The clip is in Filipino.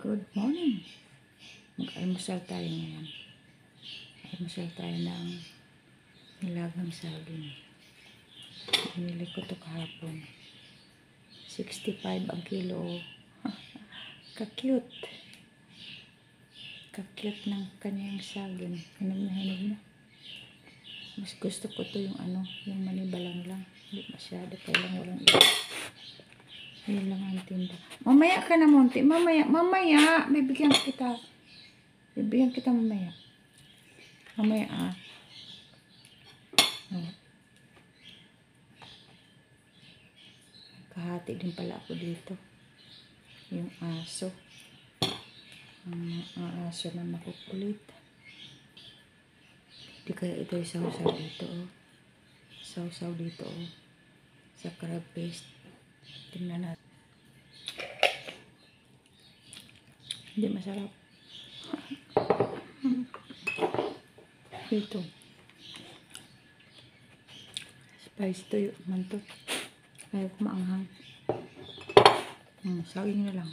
Good morning. Mag-almusal tayo ngayon. Almusal tayo ng nilagang saging. Binili ko ito kahapon. 65 ang kilo. Ka-cute. Ka-cute ng kanyang saging. Hinog na. Mas gusto ko ito yung yung manibalang lang. Hindi masyado. Kailang walang iba. Yun lang ang tinda. Mamaya ka na, Monty. Mamaya. Bibigyan kita mamaya. Mamaya, Kahati din pala ako dito. Yung aso. Ang aso na makukulit. Di kaya ito yung sausaw dito, Sausaw dito, Sa crab paste. Tingnan natin. Hindi masarap. Ito. Spice to yun man to. Ayaw ko maanghang. Saging na lang.